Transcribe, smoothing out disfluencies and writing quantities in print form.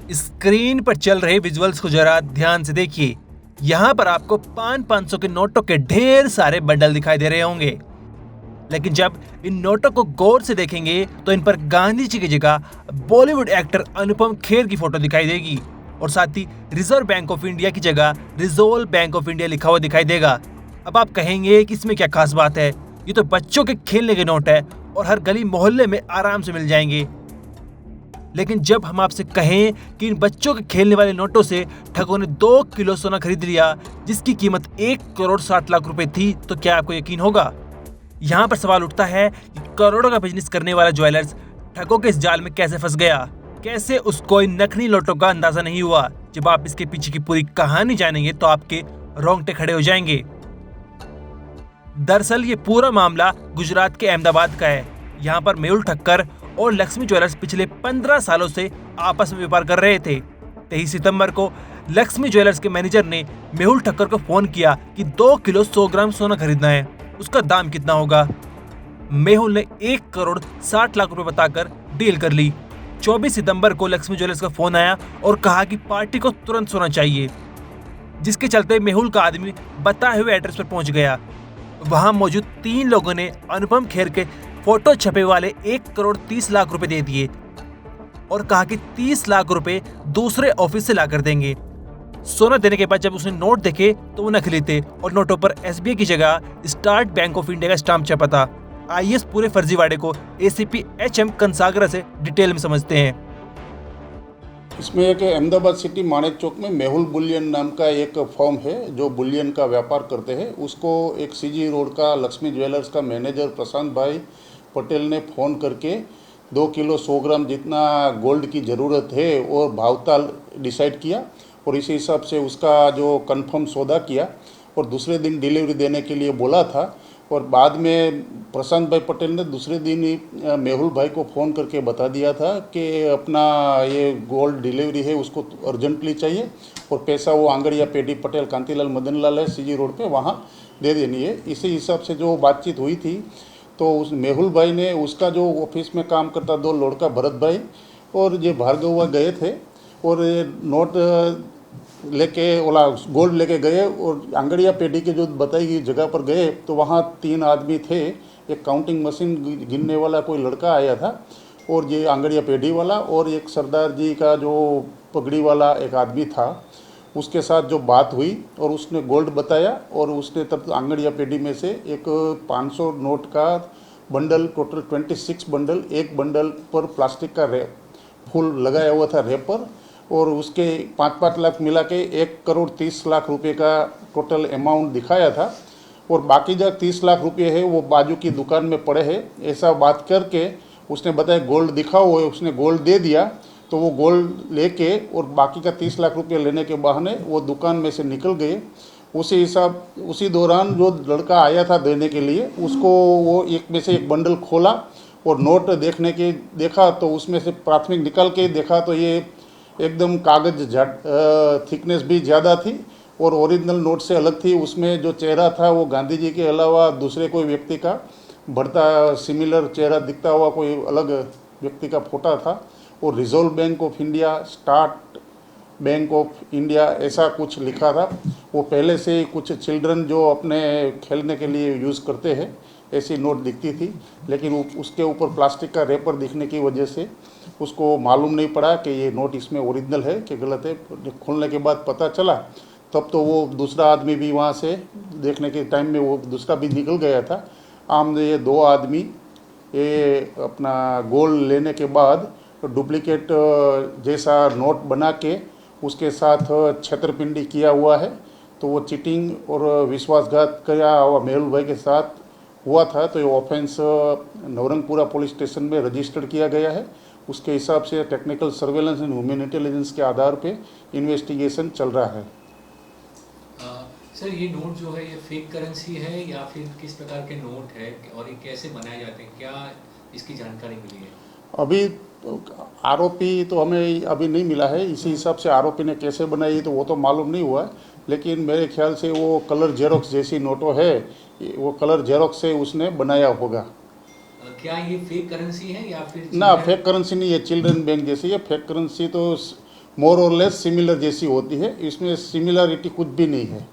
Screen पर चल रहे विजुअल्स को जरा ध्यान से देखिए। यहाँ पर आपको 500 के नोटों के ढेर सारे बंडल दिखाई दे रहे होंगे, लेकिन जब इन नोटों को गौर से देखेंगे तो इन पर गांधी जी की जगह बॉलीवुड एक्टर अनुपम खेर की फोटो दिखाई देगी और साथ ही रिजर्व बैंक ऑफ इंडिया की जगह रिजर्व बैंक ऑफ इंडिया लिखा हुआ दिखाई देगा। अब आप कहेंगे कि इसमें क्या खास बात है, ये तो बच्चों के खेलने के नोट है और हर गली मोहल्ले में आराम से मिल जाएंगे। लेकिन जब हम आपसे कहें कि इन बच्चों के खेलने वाले नोटों से ठगों ने 2 किलो सोना खरीद लिया जिसकी कीमत 1 करोड़ 60 लाख रुपए थी, तो क्या आपको यकीन होगा? यहाँ पर सवाल उठता है कि करोड़ों का बिजनेस करने वाला ज्वेलर्स ठगों के इस जाल में कैसे फंस गया? कैसे उसको इन नकली नोटों का अंदाजा नहीं हुआ? जब आप इसके पीछे की पूरी कहानी जानेंगे तो आपके रोंगटे खड़े हो जाएंगे। दरअसल ये पूरा मामला गुजरात के अहमदाबाद का है। यहाँ पर मेहुल ठक्कर और लक्ष्मी ज्वेलर्स पिछले 15 सालों से आपस में व्यापार कर रहे थे। 23 सितंबर को लक्ष्मी ज्वेलर्स के मैनेजर ने मेहुल ठक्कर को फोन किया कि 2 किलो 100 ग्राम सोना खरीदना है, उसका दाम कितना होगा। मेहुल ने 1 करोड़ 60 लाख रुपए बताकर डील कर ली। 24 सितंबर को लक्ष्मी ज्वेलर्स का फोन आया और कहा कि पार्टी को तुरंत सोना चाहिए, जिसके चलते मेहुल का आदमी बताए हुए एड्रेस पर पहुंच गया। वहां मौजूद 3 लोगों ने अनुपम खेर के फोटो छपे वाले 1 करोड़ 30 लाख रुपए दे दिए और कहा कि 30 लाख रुपए दूसरे ऑफिस से लाकर देंगे। सोना देने के बाद जब उसने नोट देखे तो वो नकली थे और नोटों पर SBI की जगह स्टेट बैंक ऑफ इंडिया का स्टाम्प छपा था। आइए इस पूरे फर्जीवाड़े को ACP HM कंसागरा से डिटेल में समझते हैं। इसमें एक अहमदाबाद सिटी माणिक चौक में मेहुल बुलियन नाम का एक फर्म है जो बुलियन का व्यापार करते हैं। उसको एक CG रोड का लक्ष्मी ज्वेलर्स का मैनेजर प्रशांत भाई पटेल ने फ़ोन करके 2 किलो 100 ग्राम जितना गोल्ड की ज़रूरत है और भावताल डिसाइड किया और इसी हिसाब से उसका जो कंफर्म सौदा किया और दूसरे दिन डिलीवरी देने के लिए बोला था। और बाद में प्रशांत भाई पटेल ने दूसरे दिन ही मेहुल भाई को फ़ोन करके बता दिया था कि अपना ये गोल्ड डिलीवरी है उसको अर्जेंटली चाहिए और पैसा वो आंगड़िया पेडी पटेल कांतिलाल मदनलाल है CG रोड पे वहाँ दे देनी है। इसी हिसाब से जो बातचीत हुई थी तो उस मेहुल भाई ने उसका जो ऑफिस में काम करता 2 लड़का भरत भाई और ये भार्गव गए थे और नोट लेके ओला गोल्ड लेके गए और आंगड़िया पेटी के जो बताई गई जगह पर गए तो वहाँ 3 आदमी थे। एक काउंटिंग मशीन गिनने वाला कोई लड़का आया था और ये आंगड़िया पेटी वाला और एक सरदार जी का जो पगड़ी वाला एक आदमी था। उसके साथ जो बात हुई और उसने गोल्ड बताया और उसने तब आंगड़िया पेटी में से एक 500 नोट का बंडल, टोटल 26 बंडल, एक बंडल पर प्लास्टिक का फूल लगाया हुआ था रेपर और उसके 5-5 लाख मिला के 1 करोड़ 30 लाख रुपए का टोटल अमाउंट दिखाया था और बाकी जो 30 लाख रुपए है वो बाजू की दुकान में पड़े हैं। ऐसा बात करके उसने बताया गोल्ड दिखाओ, उसने गोल्ड दे दिया तो वो गोल्ड लेके और बाकी का 30 लाख रुपये लेने के बहाने वो दुकान में से निकल गए। उसी दौरान जो लड़का आया था देने के लिए उसको वो एक में से एक बंडल खोला और नोट देखा तो उसमें से प्राथमिक निकाल के देखा तो ये एकदम कागज थिकनेस भी ज़्यादा थी और ओरिजिनल नोट से अलग थी। उसमें जो चेहरा था वो गांधी जी के अलावा दूसरे कोई व्यक्ति का बढ़ता सिमिलर चेहरा दिखता हुआ कोई अलग व्यक्ति का फोटो था और reserve bank of India, state bank of India ऐसा कुछ लिखा था। वो पहले से ही कुछ चिल्ड्रन जो अपने खेलने के लिए यूज़ करते हैं ऐसी नोट दिखती थी, लेकिन उसके ऊपर प्लास्टिक का रेपर दिखने की वजह से उसको मालूम नहीं पड़ा कि ये नोट इसमें ओरिजिनल है कि गलत है। खोलने के बाद पता चला तब तो वो दूसरा आदमी भी वहाँ से देखने के टाइम में वो दूसरा भी निकल गया था। आमने ये 2 आदमी ये अपना गोल्ड लेने के बाद डुप्लीकेट जैसा नोट बना के उसके साथ छेतरपिंडी किया हुआ है। तो वो चीटिंग और विश्वासघात किया हुआ मेहुल भाई के साथ हुआ था तो ये ऑफेंस नवरंगपुरा पुलिस स्टेशन में रजिस्टर्ड किया गया है। उसके हिसाब से technical surveillance and human intelligence के आधार पे इन्वेस्टिगेशन चल रहा है। सर ये नोट जो है ये फेक करेंसी है या फिर किस प्रकार के नोट है और ये कैसे बनाए जाते हैं, क्या इसकी जानकारी मिली है? अभी आरोपी तो हमें अभी नहीं मिला है, इसी हिसाब से आरोपी ने कैसे बनाई तो वो तो मालूम नहीं हुआ, लेकिन मेरे ख्याल से वो कलर जेरोक्स जैसी नोटों है, वो कलर जेरोक्स से उसने बनाया होगा। क्या ये फेक करेंसी है या फिर ना फेक करेंसी नहीं है, चिल्ड्रन बैंक जैसी है। फेक करेंसी तो मोर और लेस सिमिलर जैसी होती है, इसमें सिमिलरिटी कुछ भी नहीं है।